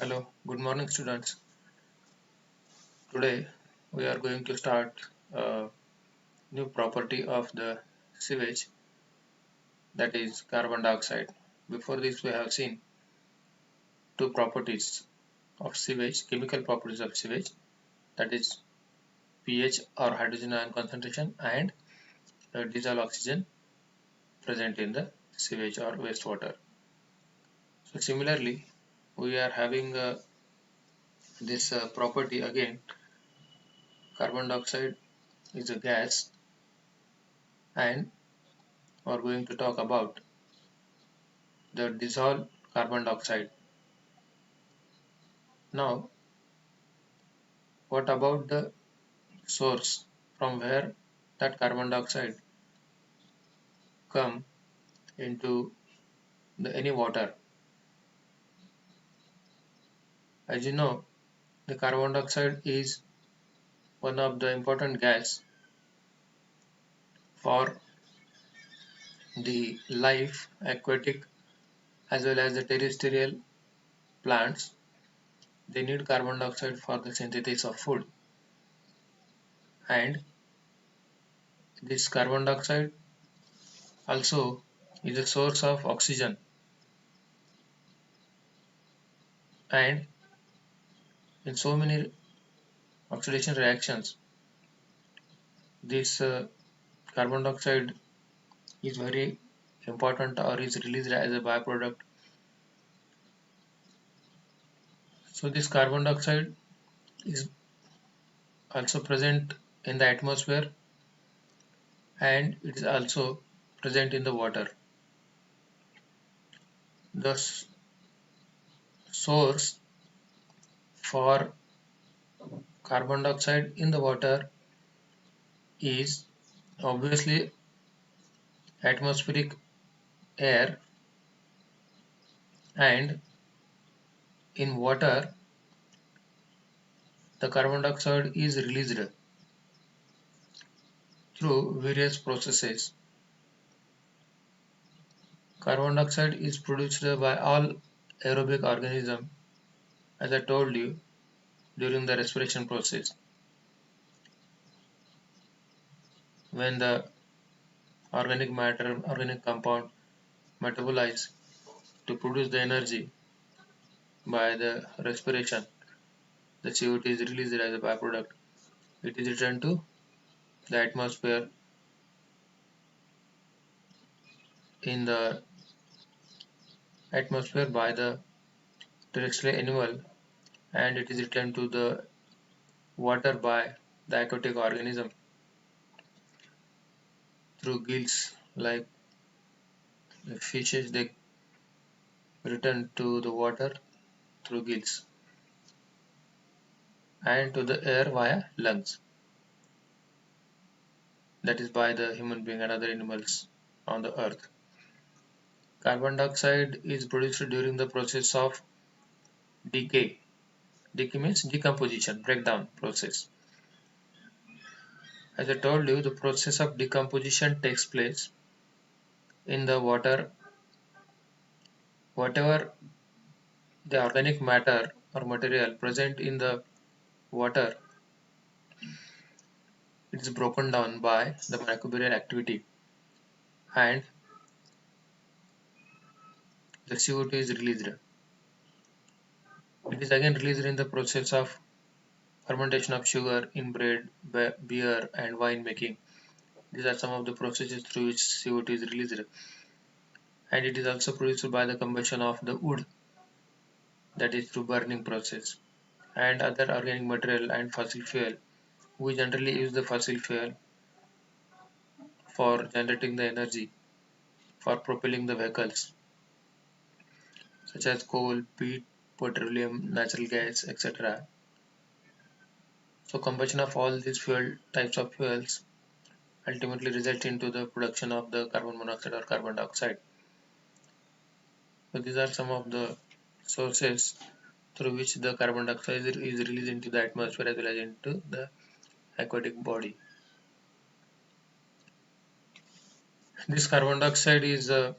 Hello, good morning, students. Today we are going to start a new property of the sewage, that is carbon dioxide. Before this, we have seen two properties of sewage, chemical properties of sewage, that is pH or hydrogen ion concentration and the dissolved oxygen present in the sewage or wastewater. So similarly, we are having this property again. Carbon dioxide is a gas, and we are going to talk about the dissolved carbon dioxide. Now, what about the source from where that carbon dioxide come into any water? As you know, the carbon dioxide is one of the important gas for the life, aquatic as well as the terrestrial plants. They need carbon dioxide for the synthesis of food, and this carbon dioxide also is a source of oxygen, and in so many oxidation reactions this carbon dioxide is very important or is released as a byproduct. So this carbon dioxide is also present in the atmosphere, and it is also present in the water. The source for carbon dioxide in the water is obviously atmospheric air, and in water the carbon dioxide is released through various processes. Carbon dioxide is produced by all aerobic organisms, as I told you, during the respiration process. When the organic matter, organic compound metabolize to produce the energy by the respiration, the CO2 is released as a byproduct. It is returned to the atmosphere in the atmosphere by the terrestrial animal, and it is returned to the water by the aquatic organism through gills, like fishes. They return to the water through gills, and to the air via lungs, that is by the human being and other animals on the earth. Carbon dioxide is produced during the process of decay. Decay means decomposition, breakdown process. As I told you, the process of decomposition takes place in the water. Whatever the organic matter or material present in the water, it is broken down by the microbial activity, and the CO2 is released. It is again released in the process of fermentation of sugar in bread, beer and wine making. These are some of the processes through which CO2 is released, and it is also produced by the combustion of the wood, that is through burning process, and other organic material and fossil fuel. We generally use the fossil fuel for generating the energy for propelling the vehicles, such as coal, peat, petroleum, natural gas, etc. So combustion of all these fuel types of fuels ultimately result into the production of the carbon monoxide or carbon dioxide. So these are some of the sources through which the carbon dioxide is released into the atmosphere as well as into the aquatic body. This carbon dioxide is a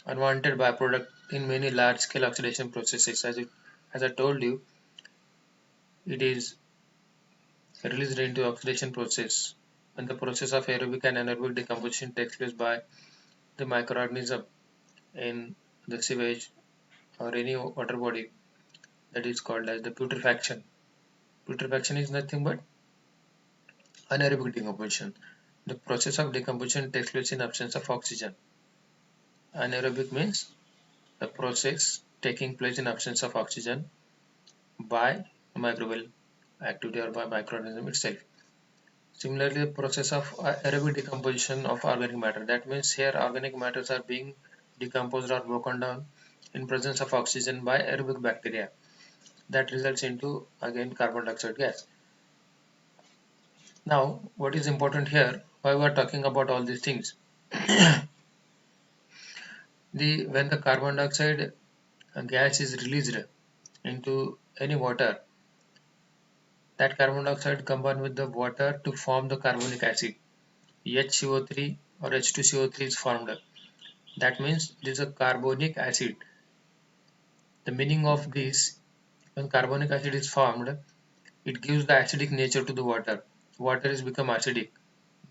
unwanted byproduct in many large-scale oxidation processes, as it As I told you, it is released into oxidation process. When the process of aerobic and anaerobic decomposition takes place by the microorganism in the sewage or any water body, that is called as the putrefaction. Putrefaction is nothing but anaerobic decomposition. The process of decomposition takes place in absence of oxygen. Anaerobic means the process taking place in absence of oxygen by microbial activity or by microorganism itself. Similarly, the process of aerobic decomposition of organic matter. That means here organic matters are being decomposed or broken down in presence of oxygen by aerobic bacteria. That results into again carbon dioxide gas. Now, what is important here? Why we are talking about all these things? When the carbon dioxide gas is released into any water, that carbon dioxide combine with the water to form the carbonic acid. HCO3 or H2CO3 is formed. That means it is a carbonic acid. The meaning of this, when carbonic acid is formed, it gives the acidic nature to the water. Water is become acidic.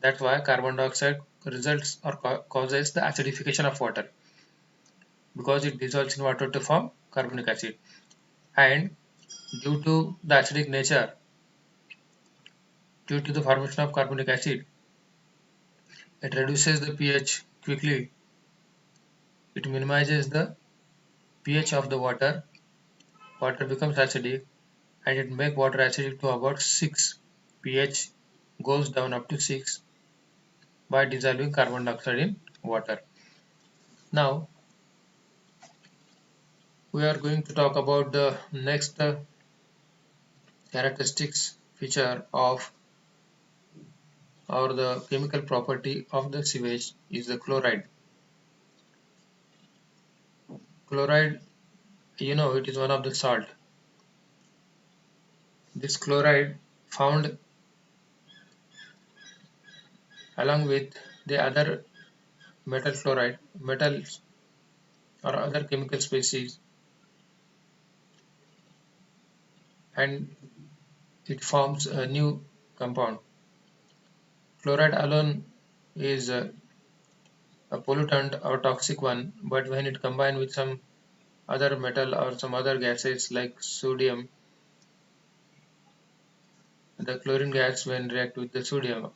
That's why carbon dioxide results or causes the acidification of water, because it dissolves in water to form carbonic acid. And due to the acidic nature, due to the formation of carbonic acid, it reduces the pH quickly. It minimizes the pH of the water. Water becomes acidic, and it makes water acidic to about 6. pH goes down up to 6 by dissolving carbon dioxide in water. Now we are going to talk about the next characteristics feature of or the chemical property of the sewage is the chloride. Chloride, it is one of the salt. This chloride found along with the other metals or other chemical species, and it forms a new compound. Chloride alone is a pollutant or toxic one, but when it combined with some other metal or some other gases like sodium, the chlorine gas when react with the sodium,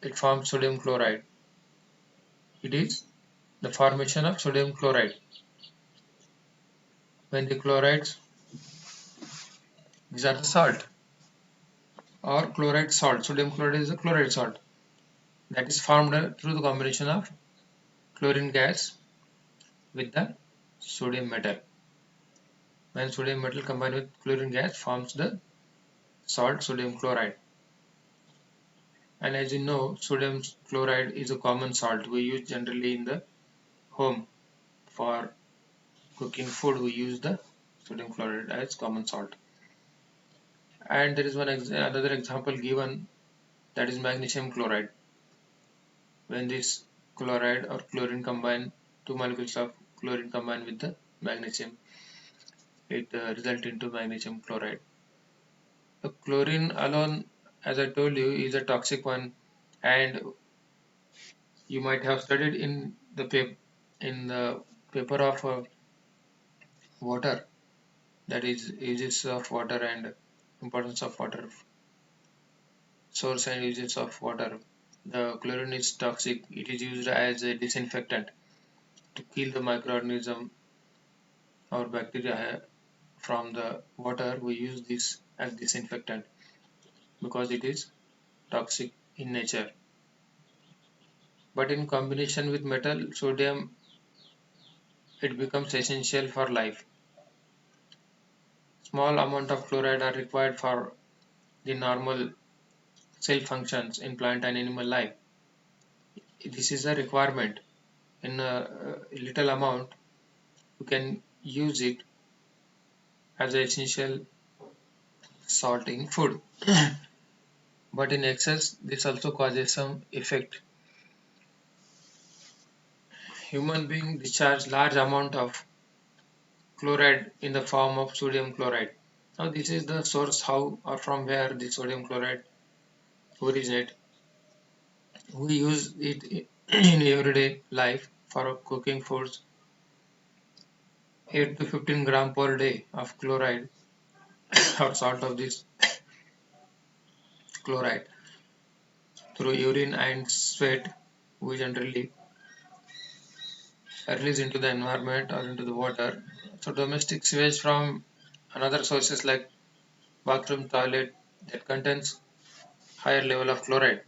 it forms sodium chloride. It is the formation of sodium chloride. When the chlorides, these are the salt or chloride salt. Sodium chloride is a chloride salt that is formed through the combination of chlorine gas with the sodium metal. When sodium metal combined with chlorine gas forms the salt sodium chloride. And as you know, sodium chloride is a common salt we use generally in the home. For cooking food, we use the sodium chloride as common salt. And there is another example given, that is magnesium chloride. When this chloride or chlorine combine, two molecules of chlorine combine with the magnesium, it results into magnesium chloride. The chlorine alone, as I told you, is a toxic one, and you might have studied in the paper of water, that is uses of water and importance of water, source and uses of water. The chlorine is toxic. It is used as a disinfectant to kill the microorganism or bacteria from the water. We use this as disinfectant because it is toxic in nature. But in combination with metal, sodium, it becomes essential for life. Small amount of chloride are required for the normal cell functions in plant and animal life. This is a requirement. In a little amount, you can use it as an essential salt in food. But in excess, this also causes some effect. Human beings discharge large amount of chloride in the form of sodium chloride. Now this is the source how or from where the sodium chloride originate. We use it in everyday life for cooking foods. 8 to 15 gram per day of chloride or salt of this chloride through urine and sweat we generally release into the environment or into the water. So domestic sewage from another sources like bathroom toilet that contains higher level of chloride.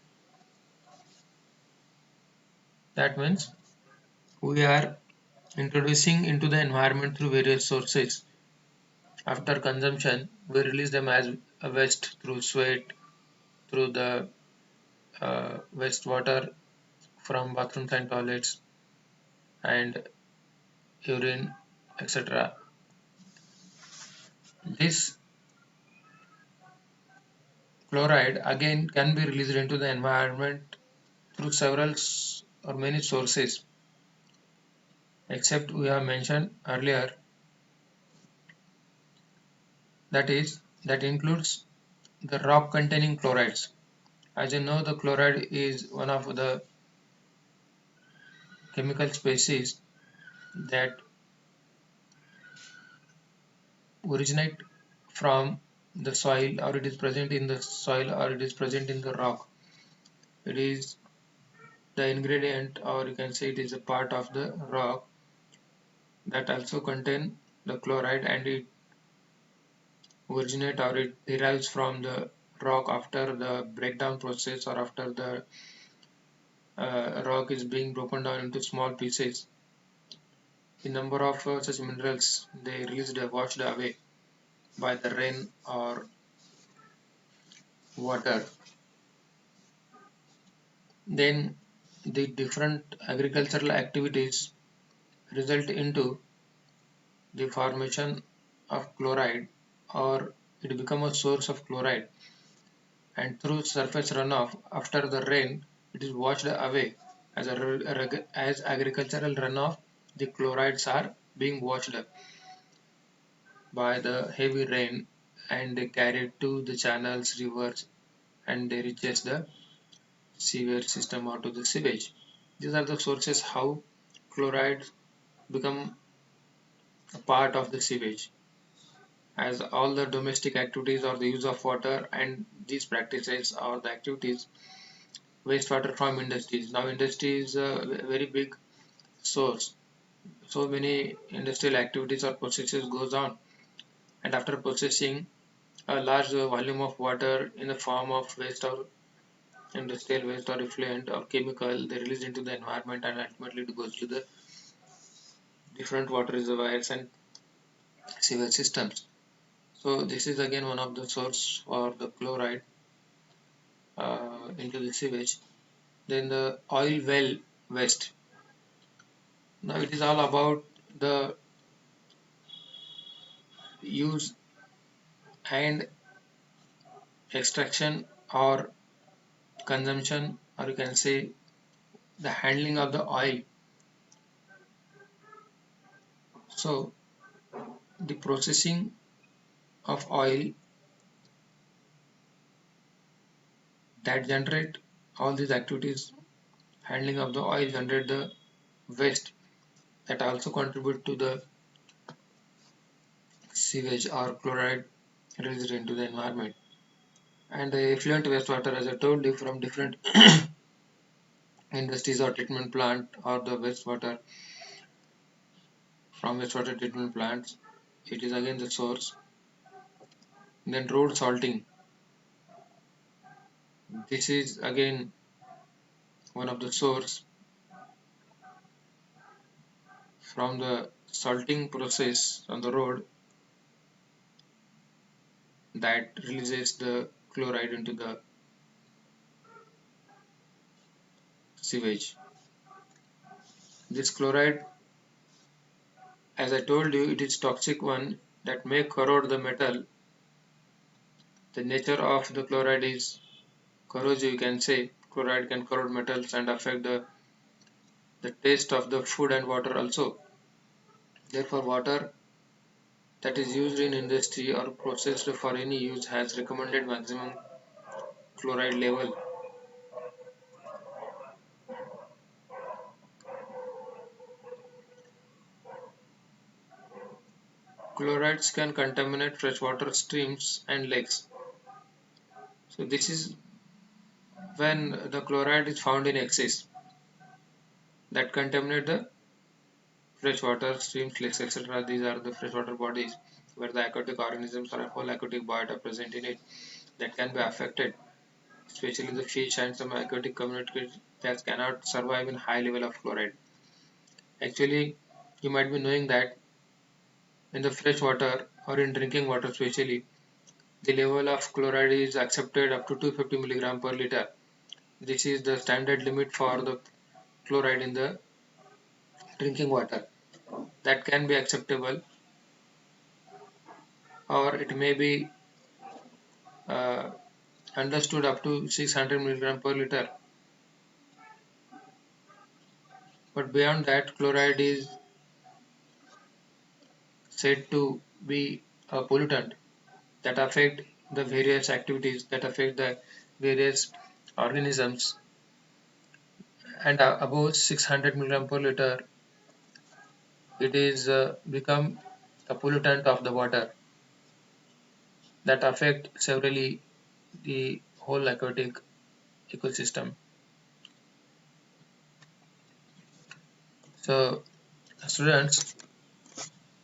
That means we are introducing into the environment through various sources. After consumption, we release them as a waste through sweat, through the wastewater from bathrooms and toilets, and urine, etc. This chloride again can be released into the environment through several or many sources, except we have mentioned earlier, that includes the rock containing chlorides. As you know, the chloride is one of the chemical species that originate from the soil, or it is present in the soil, or it is present in the rock. It is the ingredient, or you can say it is a part of the rock that also contain the chloride, and it originate or it derives from the rock after the breakdown process, or after the rock is being broken down into small pieces. The number of such minerals they released washed away by the rain or water. Then the different agricultural activities result into the formation of chloride, or it become a source of chloride, and through surface runoff after the rain it is washed away. As agricultural runoff, the chlorides are being washed by the heavy rain, and they carried to the channels, rivers, and they reaches the sewage system or to the sewage. These are the sources how chlorides become a part of the sewage. As all the domestic activities or the use of water, and these practices or the activities, wastewater from industries. Now industry is a very big source. So many industrial activities or processes goes on, and after processing, a large volume of water in the form of waste or industrial waste or effluent or chemical they release into the environment, and ultimately it goes to the different water reservoirs and sewage systems. So this is again one of the source for the chloride into the sewage. Then the oil well waste. Now it is all about the use and extraction or consumption, or you can say the handling of the oil. So the processing of oil that generate all these activities, handling of the oil generate the waste that also contribute to the sewage or chloride released into the environment. And the effluent wastewater, as I told you, from different industries or treatment plant, or the wastewater from wastewater treatment plants, it is again the source. Then road salting, this is again one of the source from the salting process on the road that releases the chloride into the sewage. This chloride, as I told you, it is toxic one that may corrode the metal. The nature of the chloride is corrosive, you can say. Chloride can corrode metals and affect the taste of the food and water also. Therefore, water that is used in industry or processed for any use has recommended maximum chloride level. Chlorides can contaminate freshwater streams and lakes. So this is when the chloride is found in excess that contaminate the freshwater streams, lakes, etc. These are the freshwater bodies where the aquatic organisms or a whole aquatic biota present in it that can be affected, especially the fish and some aquatic communities that cannot survive in high level of chloride. Actually, you might be knowing that in the fresh water or in drinking water especially, the level of chloride is accepted up to 250 milligram per liter. This is the standard limit for the chloride in the drinking water. That can be acceptable, or it may be uh, understood up to 600 milligram per liter. But beyond that, chloride is said to be a pollutant that affect the various activities that affect the various organisms, and above 600 milligram per liter it is become a pollutant of the water that affect severely the whole aquatic ecosystem. So students,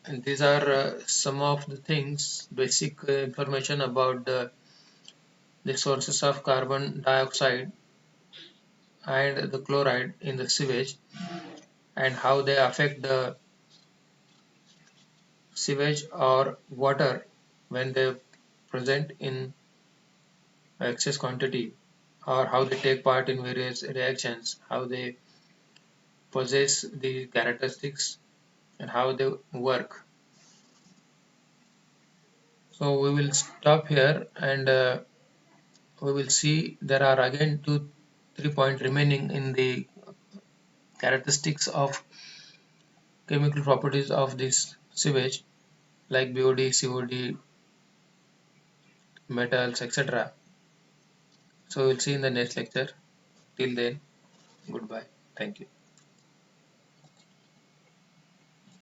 and these are some of the things, basic information about the sources of carbon dioxide and the chloride in the sewage and how they affect the sewage or water when they present in excess quantity, or how they take part in various reactions, how they possess the characteristics and how they work. So we will stop here, and we will see there are again 2 3 points remaining in the characteristics of chemical properties of this sewage like BOD, COD, metals, etc. So we'll see in the next lecture. Till then, goodbye. Thank you.